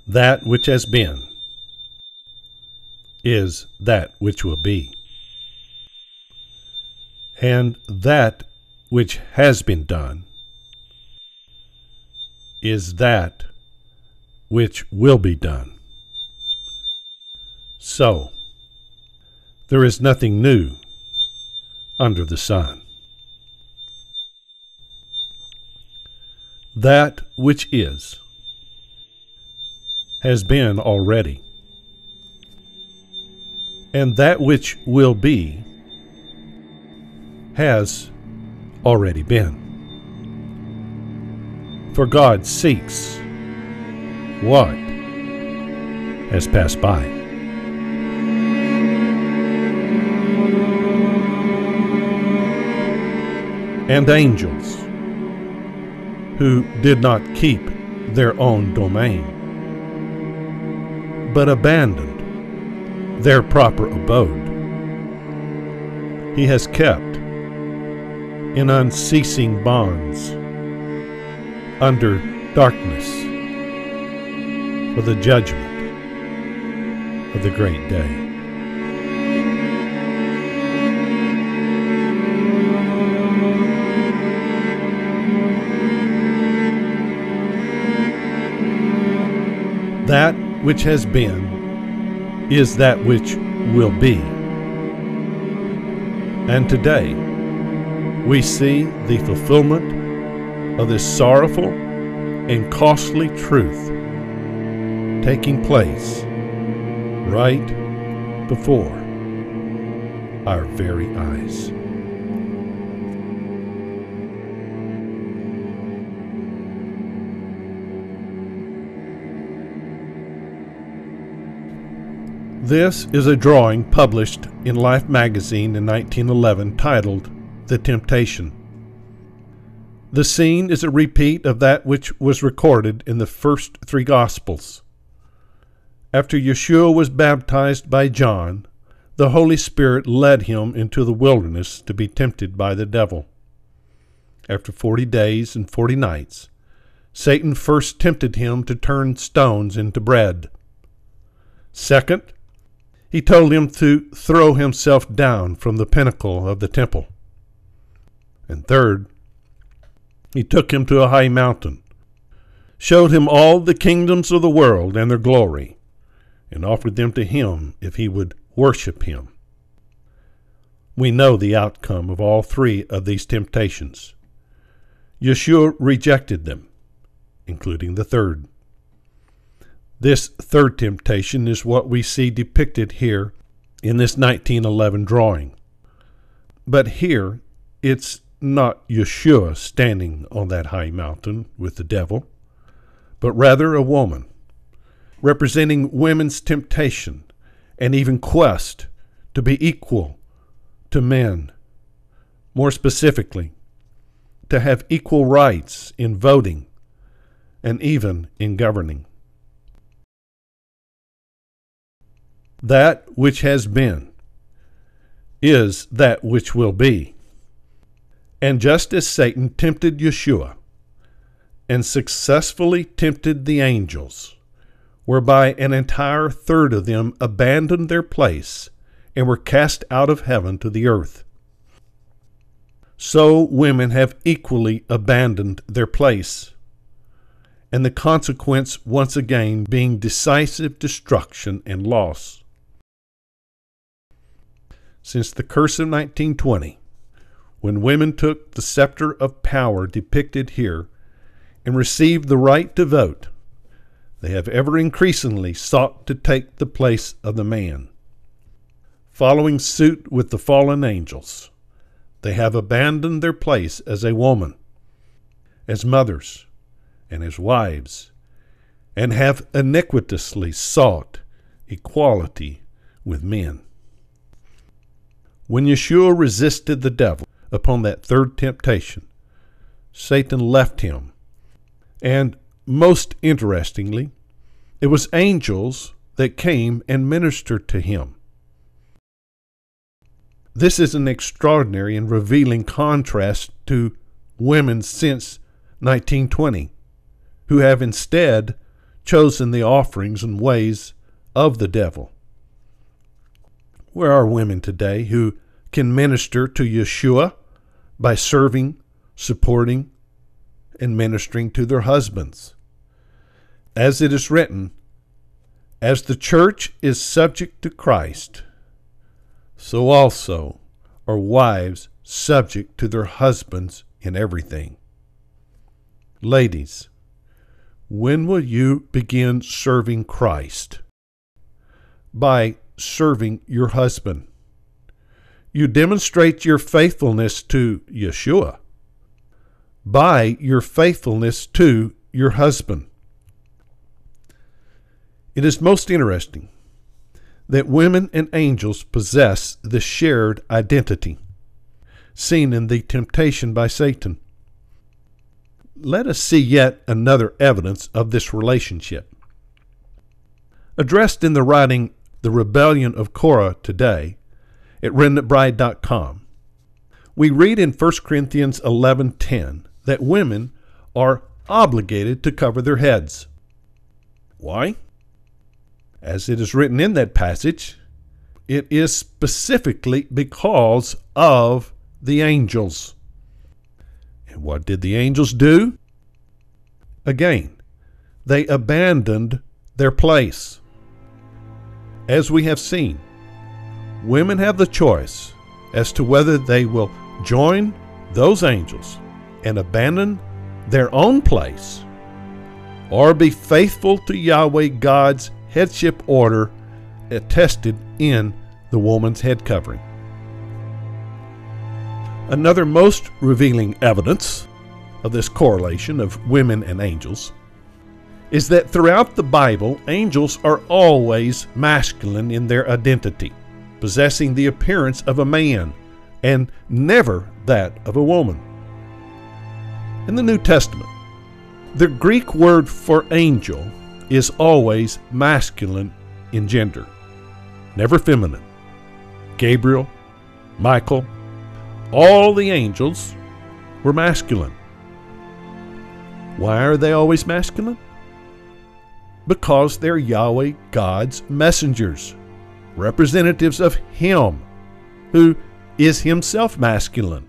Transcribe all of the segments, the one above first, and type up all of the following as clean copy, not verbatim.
That which has been is that which will be. And that which has been done is that which will be done. So, there is nothing new under the sun. That which is has been already, and that which will be has already been. For God seeks what has passed by. And angels who did not keep their own domain, but abandoned their proper abode, He has kept in unceasing bonds under darkness for the judgment of the great day. That which has been is that which will be. And today we see the fulfillment of this sorrowful and costly truth taking place right before our very eyes. This is a drawing published in Life magazine in 1911 titled The Temptation. The scene is a repeat of that which was recorded in the first three Gospels. After Yeshua was baptized by John, the Holy Spirit led him into the wilderness to be tempted by the devil. After 40 days and 40 nights, Satan first tempted him to turn stones into bread. Second, he told him to throw himself down from the pinnacle of the temple. And third, he took him to a high mountain, showed him all the kingdoms of the world and their glory, and offered them to him if he would worship him. We know the outcome of all three of these temptations. Yeshua rejected them, including the third. This third temptation is what we see depicted here in this 1911 drawing. But here, it's not Yeshua standing on that high mountain with the devil, but rather a woman, representing women's temptation and even quest to be equal to men. More specifically, to have equal rights in voting and even in governing. That which has been is that which will be. And just as Satan tempted Yeshua and successfully tempted the angels, whereby an entire third of them abandoned their place and were cast out of heaven to the earth, so women have equally abandoned their place, and the consequence once again being decisive destruction and loss. Since the curse of 1920, when women took the scepter of power depicted here and received the right to vote, they have ever increasingly sought to take the place of the man. Following suit with the fallen angels, they have abandoned their place as a woman, as mothers, and as wives, and have iniquitously sought equality with men. When Yeshua resisted the devil upon that third temptation, Satan left him. And most interestingly, it was angels that came and ministered to him. This is an extraordinary and revealing contrast to women since 1920, who have instead chosen the offerings and ways of the devil. Where are women today who can minister to Yeshua by serving, supporting, and ministering to their husbands? As it is written, as the church is subject to Christ, so also are wives subject to their husbands in everything. Ladies, when will you begin serving Christ? By serving your husband. You demonstrate your faithfulness to Yeshua by your faithfulness to your husband. It is most interesting that women and angels possess the shared identity seen in the temptation by Satan. Let us see yet another evidence of this relationship. Addressed in the writing The Rebellion of Korah today at remnantbride.com, we read in 1 Corinthians 11:10 that women are obligated to cover their heads. Why? As it is written in that passage, it is specifically because of the angels. And what did the angels do? Again, they abandoned their place. As we have seen, women have the choice as to whether they will join those angels and abandon their own place, or be faithful to Yahweh God's headship order attested in the woman's head covering. Another most revealing evidence of this correlation of women and angels is that throughout the Bible, angels are always masculine in their identity, possessing the appearance of a man and never that of a woman. In the New Testament, the Greek word for angel is always masculine in gender, never feminine. Gabriel, Michael, all the angels were masculine. Why are they always masculine? Because they're Yahweh God's messengers, representatives of Him, who is Himself masculine.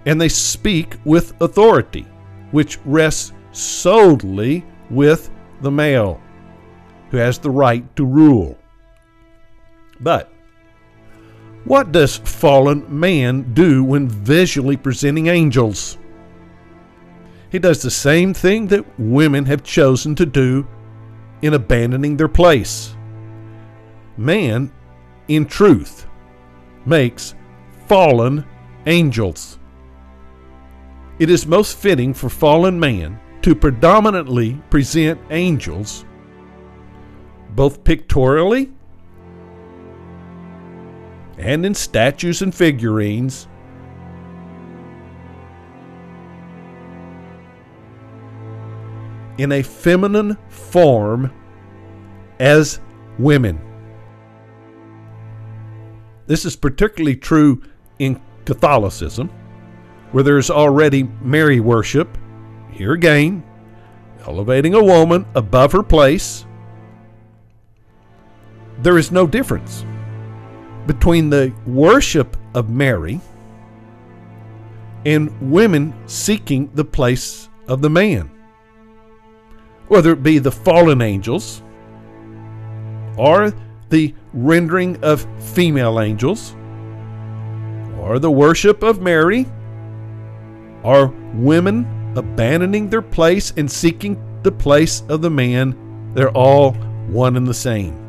And they speak with authority, which rests solely with the male, who has the right to rule. But what does fallen man do when visually presenting angels? He does the same thing that women have chosen to do in abandoning their place. Man, in truth, makes fallen angels. It is most fitting for fallen man to predominantly present angels, both pictorially and in statues and figurines, in a feminine form as women. This is particularly true in Catholicism, where there is already Mary worship, here again, elevating a woman above her place. There is no difference between the worship of Mary and women seeking the place of the man, whether it be the fallen angels or the rendering of female angels or the worship of Mary, or women abandoning their place and seeking the place of the man. They're all one and the same.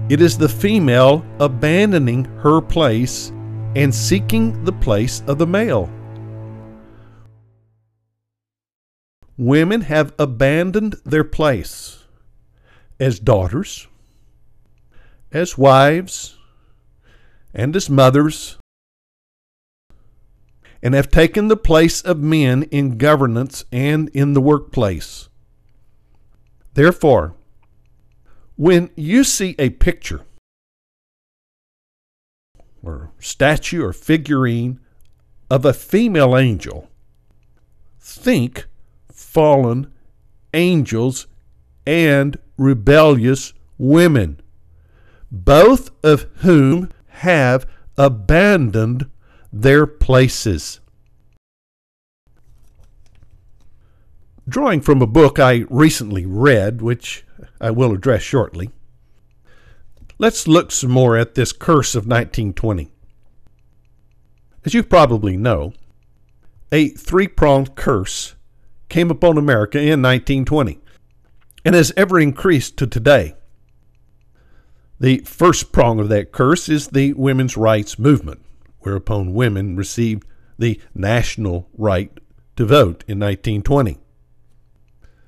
It is the female abandoning her place and seeking the place of the male. Women have abandoned their place as daughters, as wives, and as mothers, and have taken the place of men in governance and in the workplace. Therefore, when you see a picture or statue or figurine of a female angel, think fallen angels and rebellious women, both of whom have abandoned their places. Drawing from a book I recently read, which I will address shortly, let's look some more at this curse of 1920. As you probably know, a three-pronged curse came upon America in 1920 and has ever increased to today. The first prong of that curse is the women's rights movement, whereupon women received the national right to vote in 1920.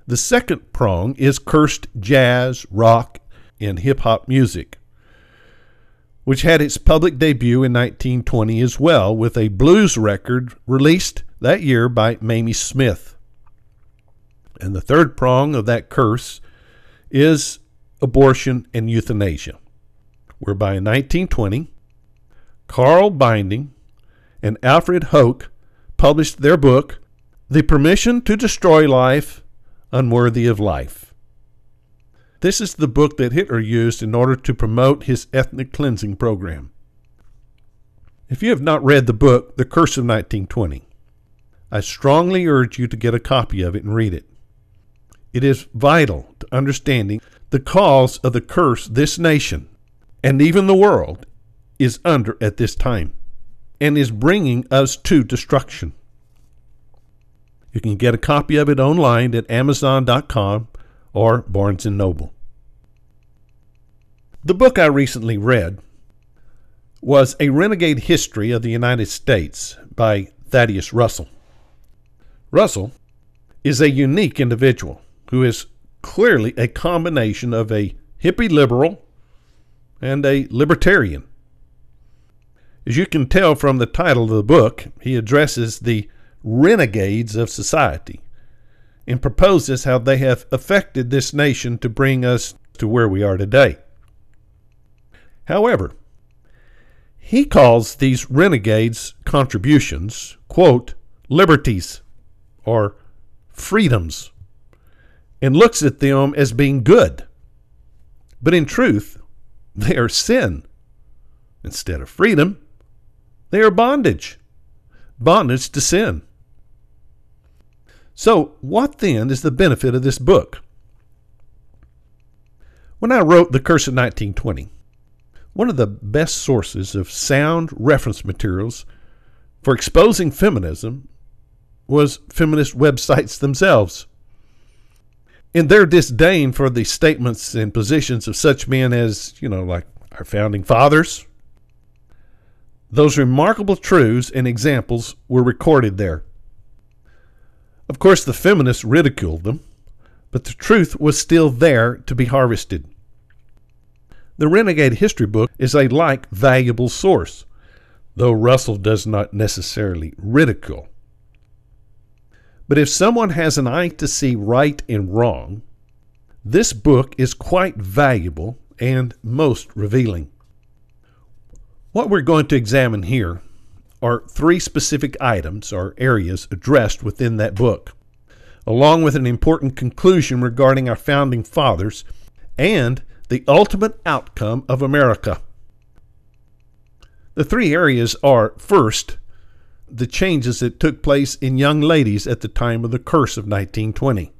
The second prong is cursed jazz, rock, and hip-hop music, which had its public debut in 1920 as well, with a blues record released that year by Mamie Smith. And the third prong of that curse is abortion and euthanasia, whereby in 1920, Carl Binding and Alfred Hoke published their book, The Permission to Destroy Life, Unworthy of Life. This is the book that Hitler used in order to promote his ethnic cleansing program. If you have not read the book, The Curse of 1920, I strongly urge you to get a copy of it and read it. It is vital to understanding the cause of the curse this nation, and even the world, is under at this time, and is bringing us to destruction. You can get a copy of it online at Amazon.com or Barnes & Noble. The book I recently read was A Renegade History of the United States by Thaddeus Russell. Russell is a unique individual who is clearly a combination of a hippie liberal and a libertarian. As you can tell from the title of the book, he addresses the renegades of society and proposes how they have affected this nation to bring us to where we are today. However, he calls these renegades' contributions, quote, liberties or freedoms, and looks at them as being good. But in truth, they are sin. Instead of freedom, they are bondage. Bondage to sin. So, what then is the benefit of this book? When I wrote The Curse of 1920, one of the best sources of sound reference materials for exposing feminism was feminist websites themselves. In their disdain for the statements and positions of such men as, like our founding fathers, those remarkable truths and examples were recorded there. Of course, the feminists ridiculed them, but the truth was still there to be harvested. The Renegade History book is a valuable source, though Russell does not necessarily ridicule. But if someone has an eye to see right and wrong, this book is quite valuable and most revealing. What we're going to examine here are three specific items or areas addressed within that book, along with an important conclusion regarding our founding fathers and the ultimate outcome of America. The three areas are, first, the changes that took place in young ladies at the time of the curse of 1920.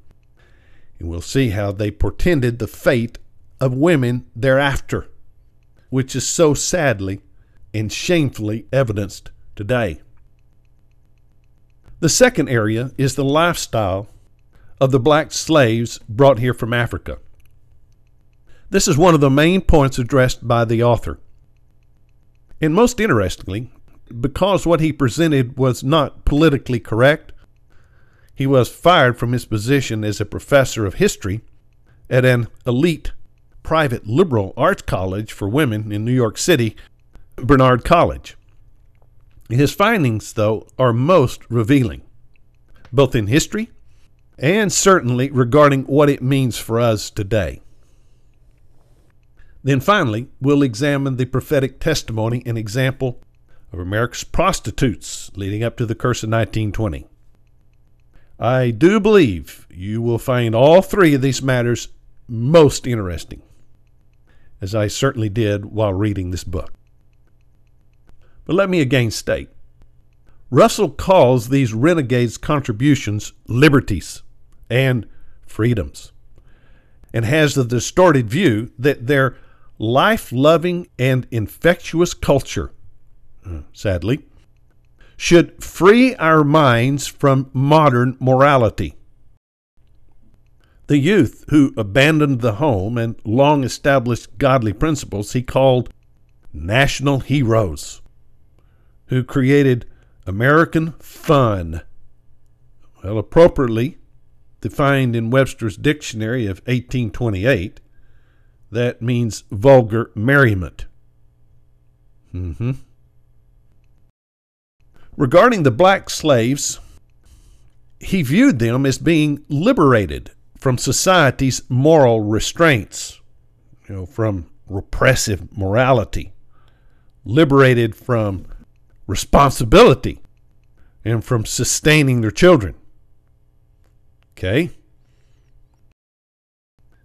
And we'll see how they portended the fate of women thereafter, which is so sadly and shamefully evidenced today. The second area is the lifestyle of the black slaves brought here from Africa. This is one of the main points addressed by the author. And most interestingly, because what he presented was not politically correct, he was fired from his position as a professor of history at an elite private liberal arts college for women in New York City, Bernard College. His findings, though, are most revealing, both in history and certainly regarding what it means for us today. Then finally, we'll examine the prophetic testimony and example of America's prostitutes leading up to the curse of 1920. I do believe you will find all three of these matters most interesting, as I certainly did while reading this book. But let me again state, Russell calls these renegades' contributions liberties and freedoms, and has the distorted view that their life-loving and infectious culture, sadly, should free our minds from modern morality. The youth who abandoned the home and long-established godly principles he called national heroes, who created American fun, well, appropriately defined in Webster's Dictionary of 1828, that means vulgar merriment. Regarding the black slaves, he viewed them as being liberated from society's moral restraints, from repressive morality, liberated from responsibility, and from sustaining their children. Okay?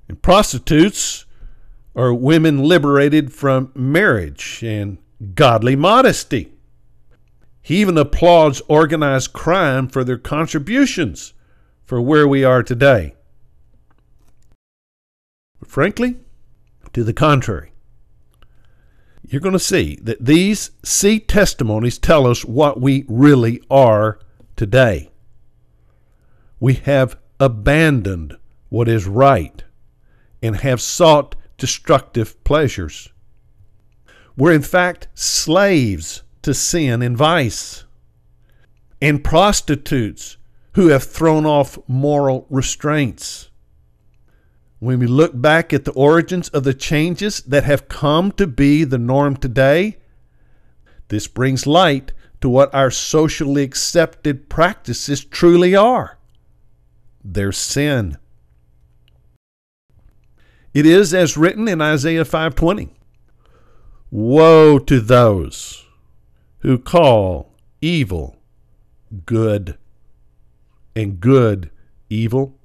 And prostitutes are women liberated from marriage and godly modesty. He even applauds organized crime for their contributions for where we are today. But frankly, to the contrary, you're going to see that these testimonies tell us what we really are today. We have abandoned what is right and have sought destructive pleasures. We're in fact slaves to sin and vice, and prostitutes who have thrown off moral restraints. When we look back at the origins of the changes that have come to be the norm today, this brings light to what our socially accepted practices truly are. They're sin. It is as written in Isaiah 5:20. Woe to those who call evil good and good evil,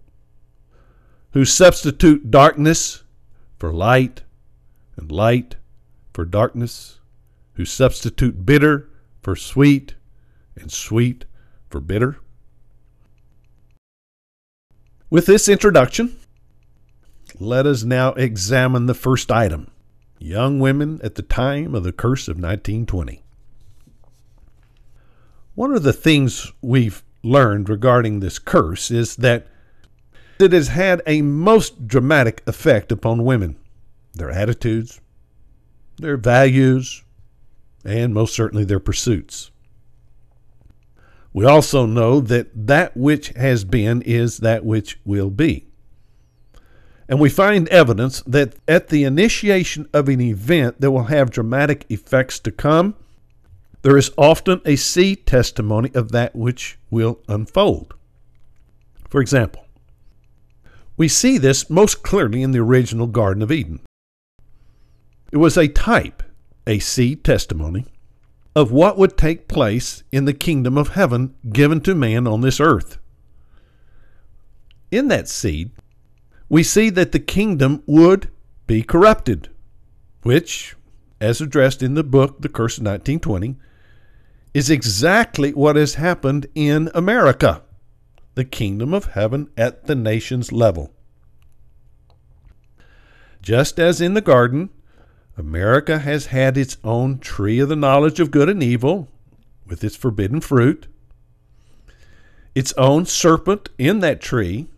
who substitute darkness for light and light for darkness, who substitute bitter for sweet and sweet for bitter. With this introduction, let us now examine the first item, young women at the time of the curse of 1920. One of the things we've learned regarding this curse is that it has had a most dramatic effect upon women, their attitudes, their values, and most certainly their pursuits. We also know that that which has been is that which will be. And we find evidence that at the initiation of an event that will have dramatic effects to come, there is often a see testimony of that which will unfold. For example, we see this most clearly in the original Garden of Eden. It was a type, a see testimony, of what would take place in the kingdom of heaven given to man on this earth. In that seed, we see that the kingdom would be corrupted, which, as addressed in the book The Curse of 1920, is exactly what has happened in America, the kingdom of heaven at the nation's level. Just as in the garden, America has had its own tree of the knowledge of good and evil with its forbidden fruit, its own serpent in that tree,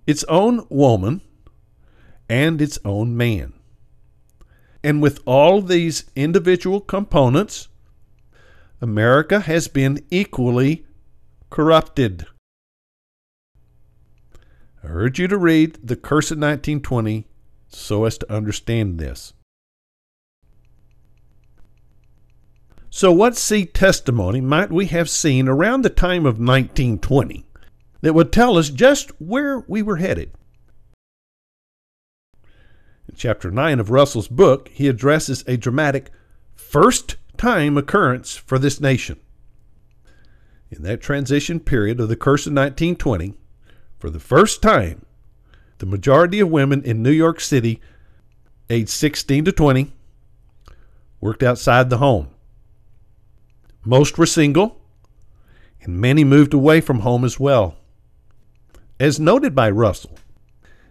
its own woman, and its own man. And with all these individual components, America has been equally corrupted. I urge you to read The Curse of 1920 so as to understand this. So what see testimony might we have seen around the time of 1920 that would tell us just where we were headed? In chapter 9 of Russell's book, he addresses a dramatic first-time occurrence for this nation. In that transition period of the curse of 1920, for the first time, the majority of women in New York City, aged 16 to 20, worked outside the home. Most were single, and many moved away from home as well. As noted by Russell,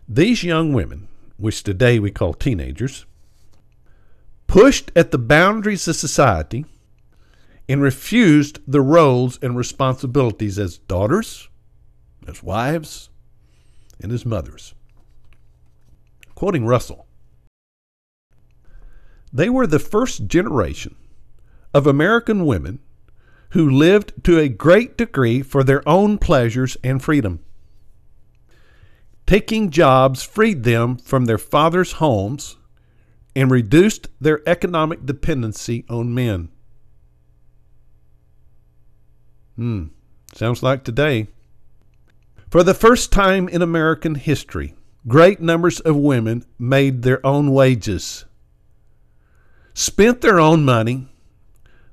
these young women, which today we call teenagers, pushed at the boundaries of society and refused the roles and responsibilities as daughters, as wives, and as mothers. Quoting Russell, they were the first generation of American women who lived to a great degree for their own pleasures and freedom. Taking jobs freed them from their fathers' homes and reduced their economic dependency on men. Sounds like today. For the first time in American history, great numbers of women made their own wages, spent their own money,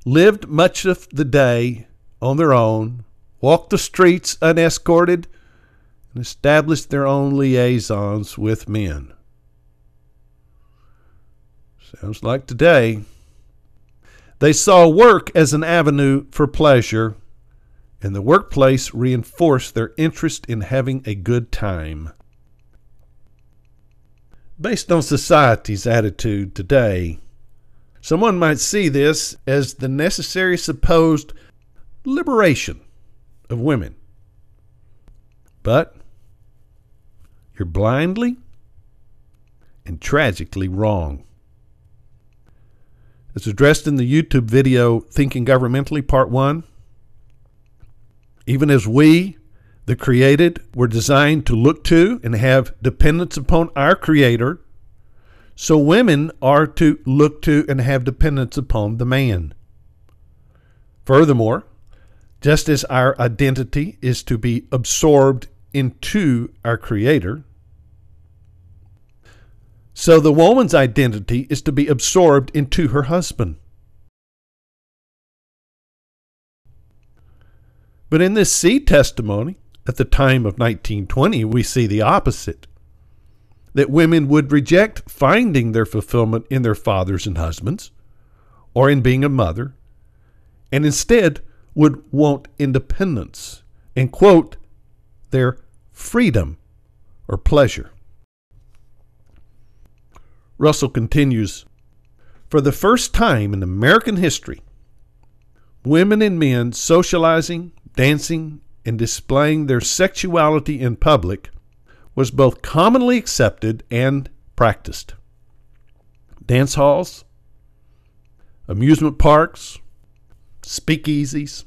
lived much of the day on their own, walked the streets unescorted, and established their own liaisons with men. Sounds like today. They saw work as an avenue for pleasure, and the workplace reinforced their interest in having a good time. Based on society's attitude today, someone might see this as the necessary supposed liberation of women. But you're blindly and tragically wrong. As addressed in the YouTube video, Thinking Governmentally, Part 1, even as we, the created, were designed to look to and have dependence upon our Creator, so women are to look to and have dependence upon the man. Furthermore, just as our identity is to be absorbed into our Creator, so the woman's identity is to be absorbed into her husband. But in this seed testimony, at the time of 1920, we see the opposite. That women would reject finding their fulfillment in their fathers and husbands, or in being a mother, and instead would want independence and, quote, their freedom or pleasure. Russell continues, for the first time in American history, women and men socializing, dancing, and displaying their sexuality in public was both commonly accepted and practiced. Dance halls, amusement parks, speakeasies,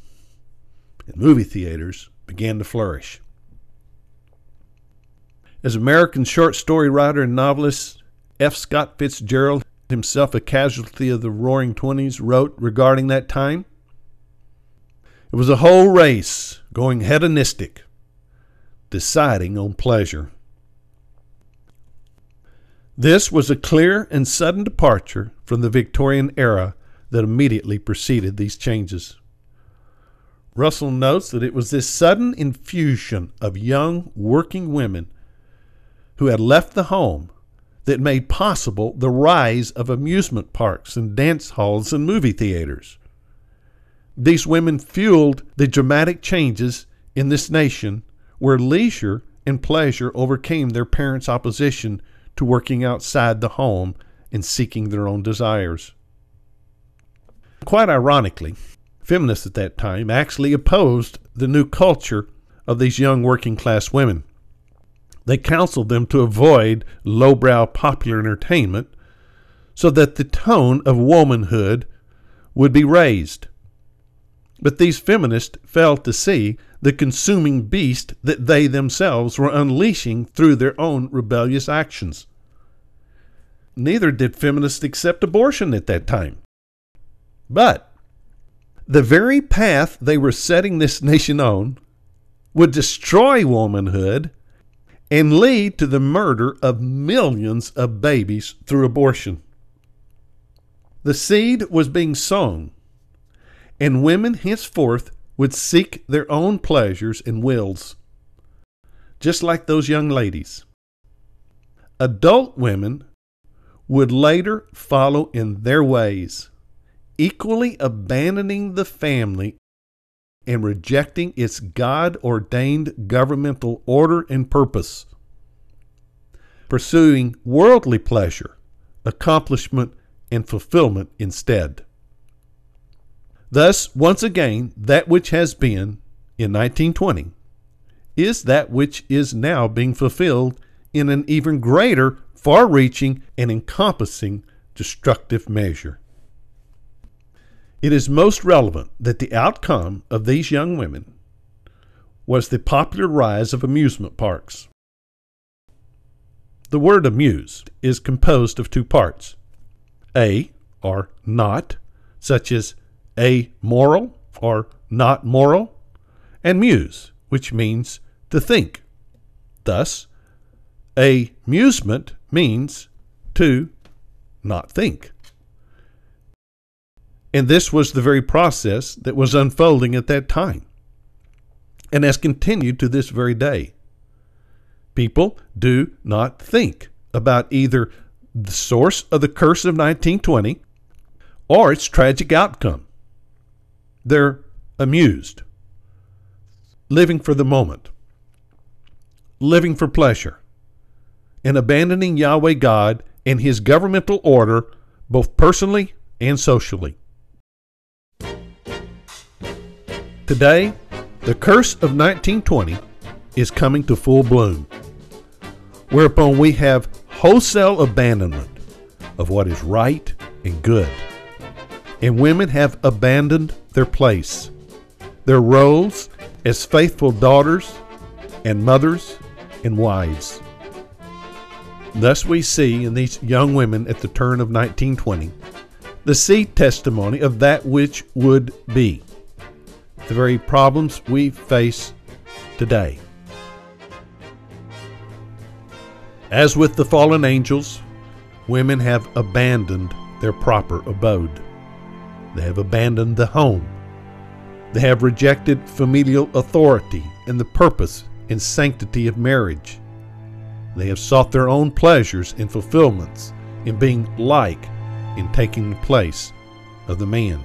and movie theaters began to flourish. As American short story writer and novelist F. Scott Fitzgerald, himself a casualty of the Roaring Twenties, wrote regarding that time, it was a whole race going hedonistic, deciding on pleasure. This was a clear and sudden departure from the Victorian era that immediately preceded these changes. Russell notes that it was this sudden infusion of young working women who had left the home that made possible the rise of amusement parks and dance halls and movie theaters. These women fueled the dramatic changes in this nation where leisure and pleasure overcame their parents' opposition to working outside the home and seeking their own desires. Quite ironically, feminists at that time actually opposed the new culture of these young working class women. They counseled them to avoid lowbrow popular entertainment so that the tone of womanhood would be raised. But these feminists failed to see the consuming beast that they themselves were unleashing through their own rebellious actions. Neither did feminists accept abortion at that time. But the very path they were setting this nation on would destroy womanhood and lead to the murder of millions of babies through abortion. The seed was being sown, and women henceforth would seek their own pleasures and wills, just like those young ladies. Adult women would later follow in their ways, equally abandoning the family and rejecting its God-ordained governmental order and purpose, pursuing worldly pleasure, accomplishment, and fulfillment instead. Thus, once again, that which has been in 1920 is that which is now being fulfilled in an even greater, far-reaching, and encompassing destructive measure. It is most relevant that the outcome of these young women was the popular rise of amusement parks. The word amused is composed of two parts. A, or not, such as amoral or not moral, and muse, which means to think. Thus, amusement means to not think. And this was the very process that was unfolding at that time, and has continued to this very day. People do not think about either the source of the curse of 1920 or its tragic outcome. They're amused, living for the moment, living for pleasure, and abandoning Yahweh God and His governmental order both personally and socially. Today, the curse of 1920 is coming to full bloom, whereupon we have wholesale abandonment of what is right and good, and women have abandoned their place, their roles as faithful daughters and mothers and wives. Thus we see in these young women at the turn of 1920 the seed testimony of that which would be, the very problems we face today. As with the fallen angels, women have abandoned their proper abode. They have abandoned the home. They have rejected familial authority and the purpose and sanctity of marriage. They have sought their own pleasures and fulfillments in being like and taking the place of the man.